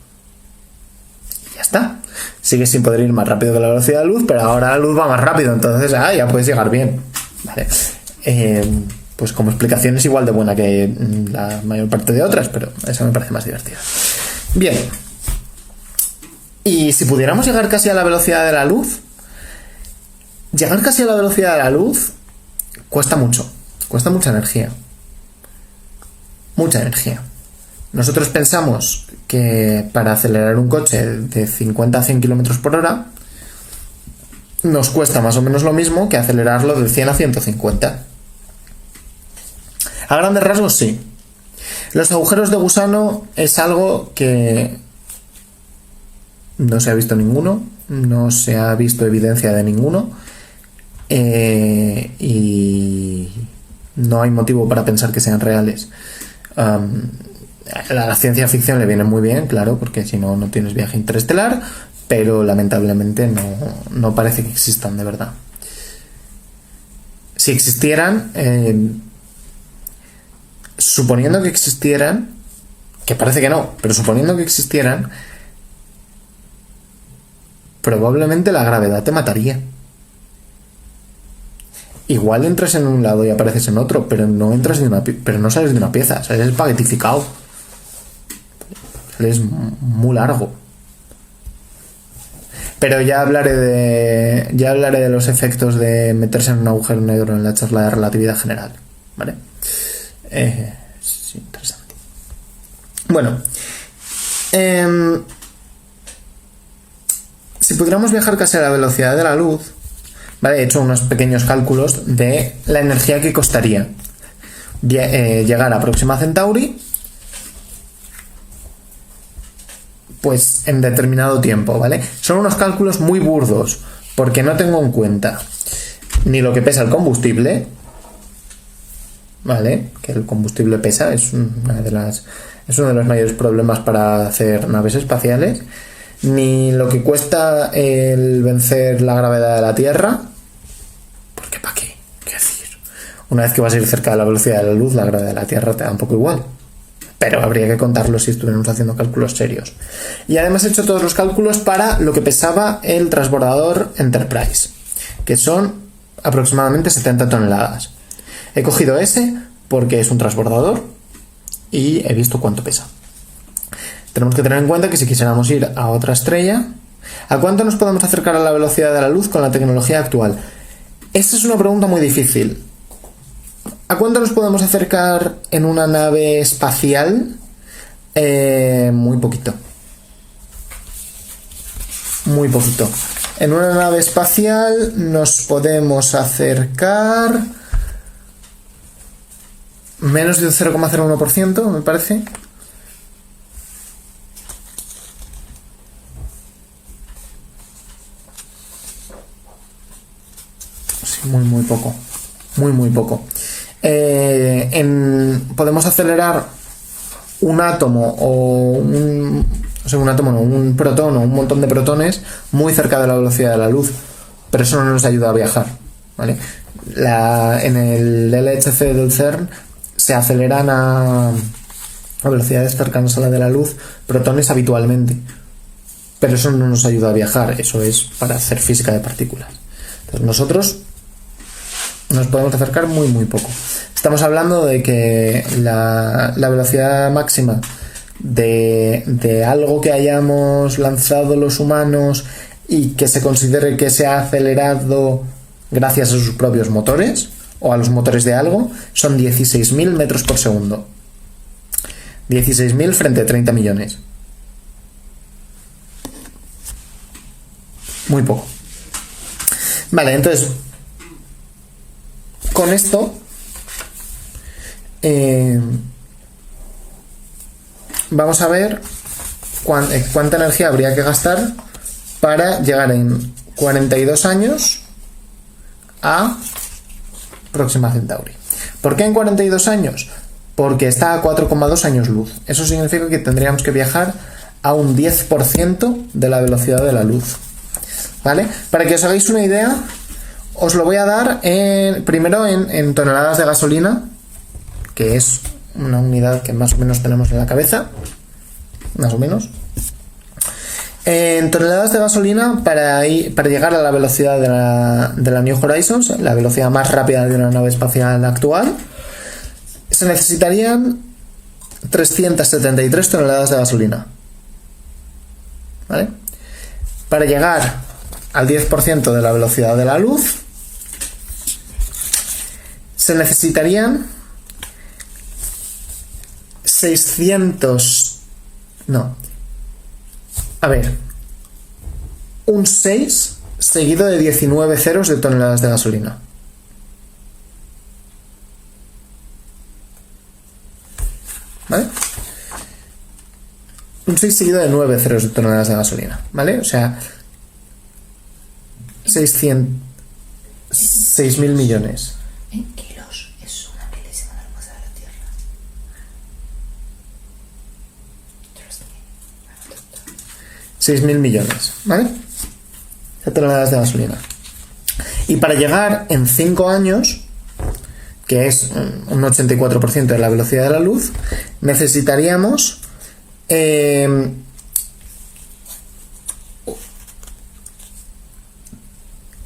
S1: Y ya está. Sigue sin poder ir más rápido que la velocidad de la luz, pero ahora la luz va más rápido, entonces ya puedes llegar bien. Vale. Pues como explicación es igual de buena que la mayor parte de otras, pero esa me parece más divertida. Bien. Y si pudiéramos llegar casi a la velocidad de la luz, llegar casi a la velocidad de la luz cuesta mucho, cuesta mucha energía. Mucha energía. Nosotros pensamos que para acelerar un coche de 50 a 100 km por hora nos cuesta más o menos lo mismo que acelerarlo de 100 a 150. A grandes rasgos sí, Los agujeros de gusano es algo que no se ha visto ninguno, no se ha visto evidencia de ninguno, y no hay motivo para pensar que sean reales. La ciencia ficción le viene muy bien, claro, porque si no, no tienes viaje interestelar, pero lamentablemente no parece que existan de verdad. Si existieran, suponiendo que existieran, que parece que no, pero suponiendo que existieran, probablemente la gravedad te mataría. Igual entras en un lado y apareces en otro, pero no entras pero no sales de una pieza, sales paquetificado. Sales muy largo. Pero ya hablaré de los efectos de meterse en un agujero negro en la charla de relatividad general, ¿vale? Es interesante. Bueno, si pudiéramos viajar casi a la velocidad de la luz, ¿vale? He hecho unos pequeños cálculos de la energía que costaría llegar a Próxima Centauri, pues en determinado tiempo, ¿vale? Son unos cálculos muy burdos, porque no tengo en cuenta ni lo que pesa el combustible, ¿vale? Que el combustible pesa, es uno de los mayores problemas para hacer naves espaciales, ni lo que cuesta el vencer la gravedad de la Tierra, porque ¿para qué? ¿Qué decir? Una vez que vas a ir cerca de la velocidad de la luz, la gravedad de la Tierra te da un poco igual. Pero habría que contarlo si estuviéramos haciendo cálculos serios. Y además he hecho todos los cálculos para lo que pesaba el transbordador Enterprise, que son aproximadamente 70 toneladas. He cogido ese porque es un transbordador y he visto cuánto pesa. Tenemos que tener en cuenta que si quisiéramos ir a otra estrella, ¿a cuánto nos podemos acercar a la velocidad de la luz con la tecnología actual? Esta es una pregunta muy difícil. ¿A cuánto nos podemos acercar en una nave espacial? Muy poquito. Muy poquito. En una nave espacial nos podemos acercar menos de un 0,01%, me parece. Sí, muy poco. Muy poco. Podemos acelerar un átomo un protón o un montón de protones muy cerca de la velocidad de la luz, pero eso no nos ayuda a viajar, ¿vale? En el LHC del CERN se aceleran a velocidades cercanas a la de la luz protones habitualmente, pero eso no nos ayuda a viajar, eso es para hacer física de partículas. Entonces nosotros nos podemos acercar muy poco. Estamos hablando de que la velocidad máxima de algo que hayamos lanzado los humanos y que se considere que se ha acelerado gracias a sus propios motores o a los motores de algo son 16.000 metros por segundo. 16.000 frente a 30 millones. Muy poco. Vale, entonces con esto vamos a ver cuánta energía habría que gastar para llegar en 42 años a Próxima Centauri. ¿Por qué en 42 años? Porque está a 4,2 años luz. Eso significa que tendríamos que viajar a un 10% de la velocidad de la luz, ¿vale? Para que os hagáis una idea, os lo voy a dar primero en toneladas de gasolina, que es una unidad que más o menos tenemos en la cabeza, más o menos. En toneladas de gasolina para llegar a la velocidad de la New Horizons, la velocidad más rápida de una nave espacial actual, se necesitarían 373 toneladas de gasolina, ¿vale? Para llegar al 10% de la velocidad de la luz se necesitarían un 6 seguido de 19 ceros de toneladas de gasolina. ¿vale? Un 6 seguido de 9 ceros de toneladas de gasolina, ¿vale? O sea, 6.000 millones.
S2: En kilos es una milésima de la masa de la Tierra.
S1: 6.000 millones, ¿vale? De toneladas de gasolina. Y para llegar en 5 años, que es un 84% de la velocidad de la luz, necesitaríamos un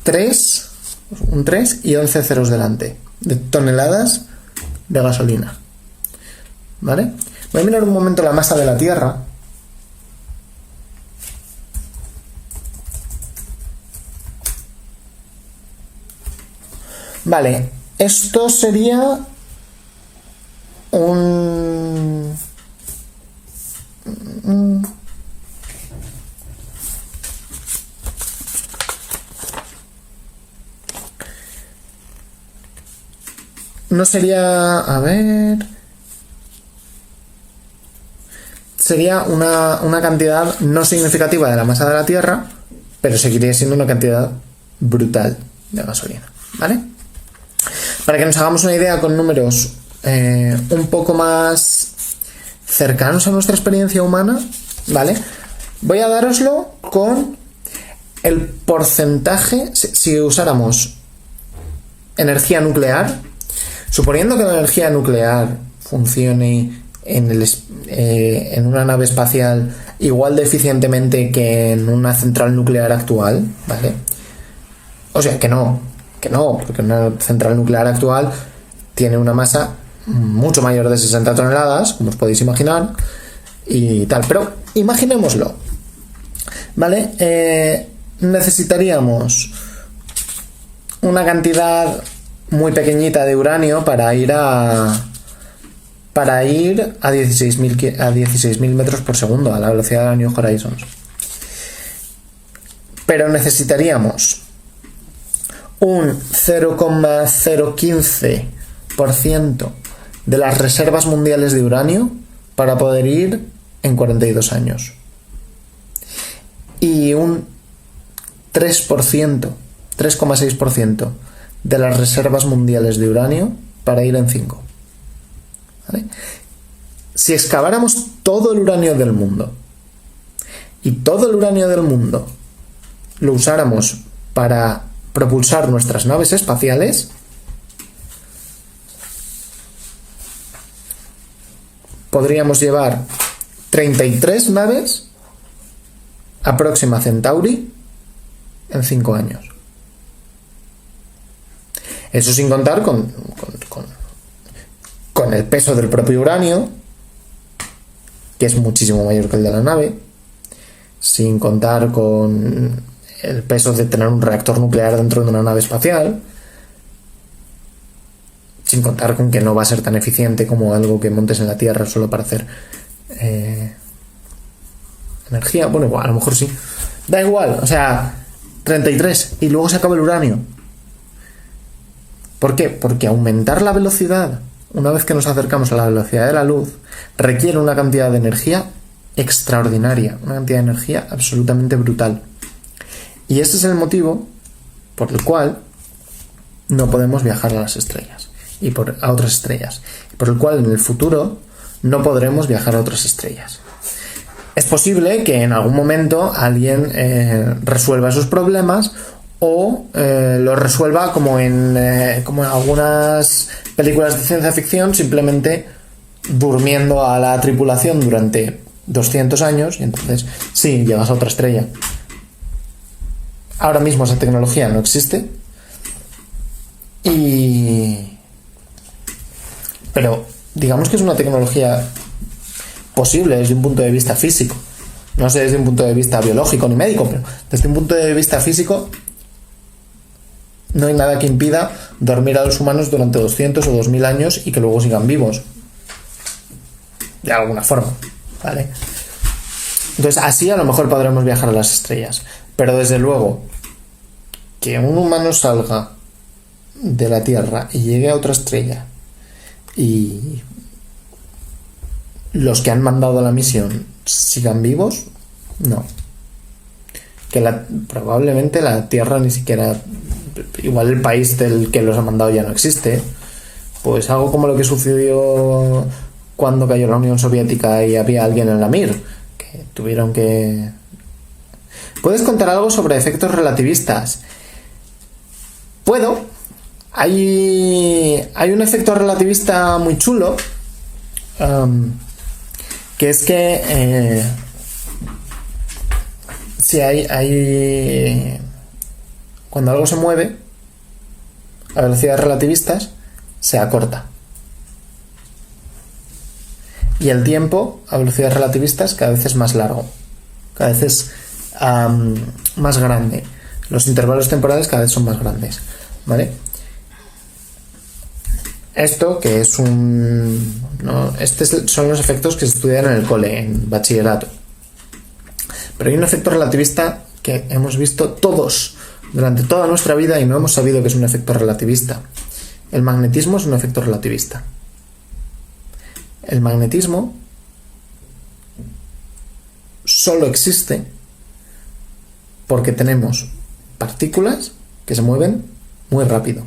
S1: 3 y 11 ceros delante de toneladas de gasolina, ¿vale? Voy a mirar un momento la masa de la Tierra. Vale, esto sería un... No sería... A ver... Sería una cantidad no significativa de la masa de la Tierra, pero seguiría siendo una cantidad brutal de gasolina, ¿vale? Para que nos hagamos una idea con números un poco más cercanos a nuestra experiencia humana, ¿vale? Voy a daroslo con el porcentaje, si usáramos energía nuclear, suponiendo que la energía nuclear funcione en una nave espacial igual de eficientemente que en una central nuclear actual, ¿vale? O sea, que no, porque una central nuclear actual tiene una masa mucho mayor de 60 toneladas, como os podéis imaginar, y tal. Pero imaginémoslo, ¿vale? Necesitaríamos una cantidad muy pequeñita de uranio para ir a 16.000 metros por segundo, a la velocidad de la New Horizons. Pero necesitaríamos un 0,015% de las reservas mundiales de uranio para poder ir en 42 años. Y un 3,6% de las reservas mundiales de uranio para ir en 5. ¿Vale? Si excaváramos todo el uranio del mundo y todo el uranio del mundo lo usáramos para propulsar nuestras naves espaciales, podríamos llevar 33 naves a Próxima Centauri en 5 años. Eso sin contar con el peso del propio uranio, que es muchísimo mayor que el de la nave, sin contar con el peso de tener un reactor nuclear dentro de una nave espacial, sin contar con que no va a ser tan eficiente como algo que montes en la Tierra solo para hacer energía. Bueno, igual, a lo mejor sí. Da igual, o sea, 33 y luego se acaba el uranio. ¿Por qué? Porque aumentar la velocidad, una vez que nos acercamos a la velocidad de la luz, requiere una cantidad de energía extraordinaria, una cantidad de energía absolutamente brutal. Y este es el motivo por el cual no podemos viajar a las estrellas a otras estrellas, y por el cual en el futuro no podremos viajar a otras estrellas. Es posible que en algún momento alguien resuelva esos problemas o lo resuelva como en algunas películas de ciencia ficción, simplemente durmiendo a la tripulación durante 200 años y entonces sí, llegas a otra estrella. Ahora mismo esa tecnología no existe pero digamos que es una tecnología posible desde un punto de vista físico, no sé desde un punto de vista biológico ni médico, pero desde un punto de vista físico no hay nada que impida dormir a los humanos durante 200 o 2000 años y que luego sigan vivos de alguna forma, ¿vale? Entonces así a lo mejor podremos viajar a las estrellas, pero desde luego que un humano salga de la Tierra y llegue a otra estrella y los que han mandado la misión sigan vivos, no. Que probablemente la Tierra ni siquiera, igual el país del que los ha mandado ya no existe, pues algo como lo que sucedió cuando cayó la Unión Soviética y había alguien en la Mir, que tuvieron que... ¿Puedes contar algo sobre efectos relativistas? Puedo. Hay un efecto relativista muy chulo, que es que si cuando algo se mueve a velocidades relativistas se acorta, y el tiempo a velocidades relativistas cada vez es más largo, cada vez es más grande, los intervalos temporales cada vez son más grandes, ¿vale? Esto que es son los efectos que se estudian en el cole, en bachillerato. Pero hay un efecto relativista que hemos visto todos durante toda nuestra vida y no hemos sabido que es un efecto relativista. El magnetismo es un efecto relativista. El magnetismo solo existe porque tenemos partículas que se mueven muy rápido.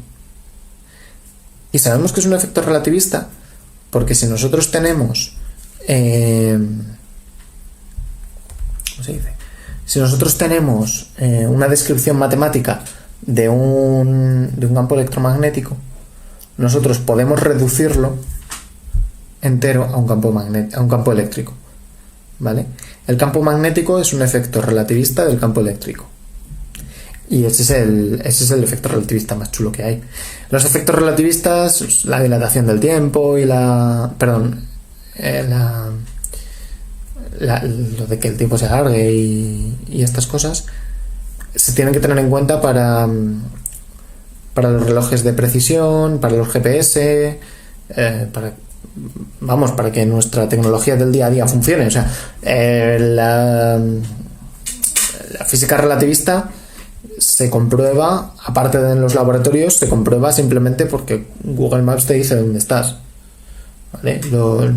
S1: Y sabemos que es un efecto relativista porque si nosotros tenemos ¿cómo se dice? Si nosotros tenemos una descripción matemática de un campo electromagnético, nosotros podemos reducirlo entero a un campo eléctrico, ¿vale? El campo magnético es un efecto relativista del campo eléctrico. Y ese es el efecto relativista más chulo que hay. Los efectos relativistas, la dilatación del tiempo y lo de que el tiempo se alargue y estas cosas, se tienen que tener en cuenta para los relojes de precisión, para los GPS, para que nuestra tecnología del día a día funcione. O sea, la física relativista se comprueba, aparte de en los laboratorios, se comprueba simplemente porque Google Maps te dice dónde estás, ¿vale?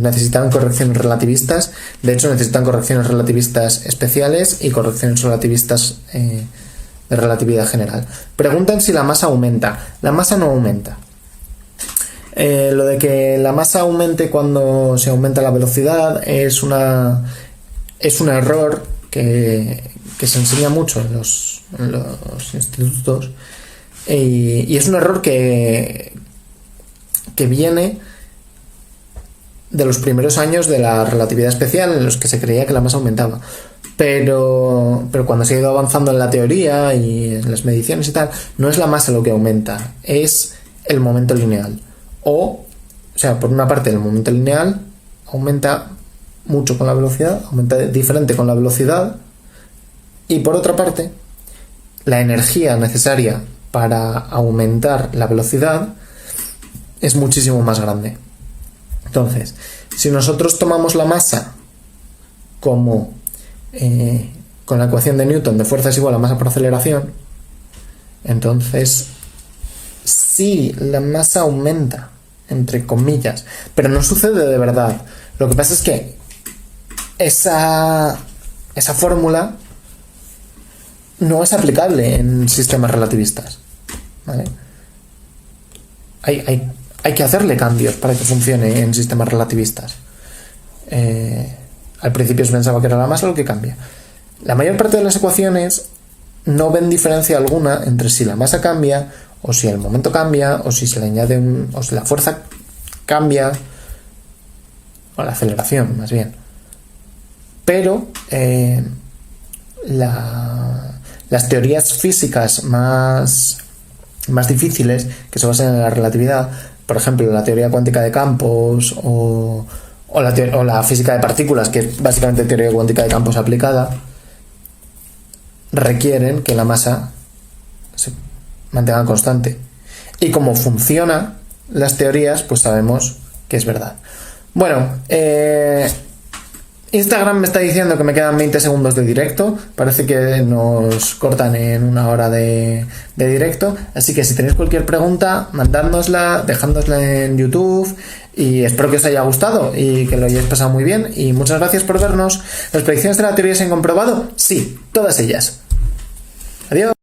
S1: Necesitan correcciones relativistas. De hecho, necesitan correcciones relativistas especiales y correcciones relativistas de relatividad general. Preguntan si la masa aumenta. La masa no aumenta. Lo de que la masa aumente cuando se aumenta la velocidad es un error que se enseña mucho en los institutos, y es un error que viene de los primeros años de la relatividad especial, en los que se creía que la masa aumentaba, pero cuando se ha ido avanzando en la teoría y en las mediciones y tal, no es la masa lo que aumenta, es el momento lineal. O sea, por una parte el momento lineal aumenta mucho con la velocidad, aumenta diferente con la velocidad, y por otra parte la energía necesaria para aumentar la velocidad es muchísimo más grande. Entonces, si nosotros tomamos la masa como con la ecuación de Newton de fuerza es igual a masa por aceleración, entonces sí, la masa aumenta, entre comillas, pero no sucede de verdad. Lo que pasa es que esa fórmula no es aplicable en sistemas relativistas, ¿vale? Hay que hacerle cambios para que funcione en sistemas relativistas. Al principio se pensaba que era la masa lo que cambia. La mayor parte de las ecuaciones no ven diferencia alguna entre si la masa cambia o si el momento cambia o si se le añade o si la fuerza cambia, o la aceleración más bien. Pero las teorías físicas más difíciles, que se basan en la relatividad, por ejemplo la teoría cuántica de campos o la física de partículas, que es básicamente teoría cuántica de campos aplicada, requieren que la masa se mantenga constante. Y como funcionan las teorías, pues sabemos que es verdad. Bueno, Instagram me está diciendo que me quedan 20 segundos de directo. Parece que nos cortan en 1 hora de directo. Así que si tenéis cualquier pregunta, mandádnosla, dejádnosla en YouTube. Y espero que os haya gustado y que lo hayáis pasado muy bien. Y muchas gracias por vernos. ¿Las predicciones de la teoría se han comprobado? Sí, todas ellas. Adiós.